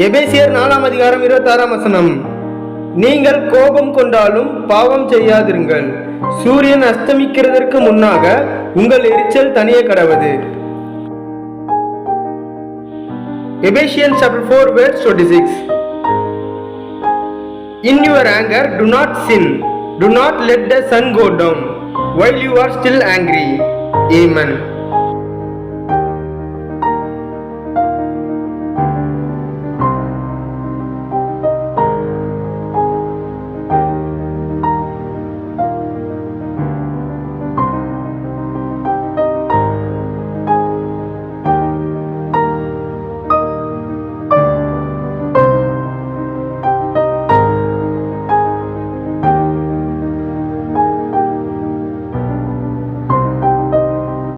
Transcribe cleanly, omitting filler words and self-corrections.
எபேசியர் 4 அதிகாரம் 26 வசனம். நீங்கள் கோபம் கொண்டாலும் பாவம் செய்யாதிருங்கள். சூரியன் அஸ்தமிக்கிறதற்கு முன்னாக உங்கள் எரிச்சல் தனிய கடவது. Ephesians chapter 4 verse 26. In your anger do not sin. Do not let the sun go down while you are still angry. Amen.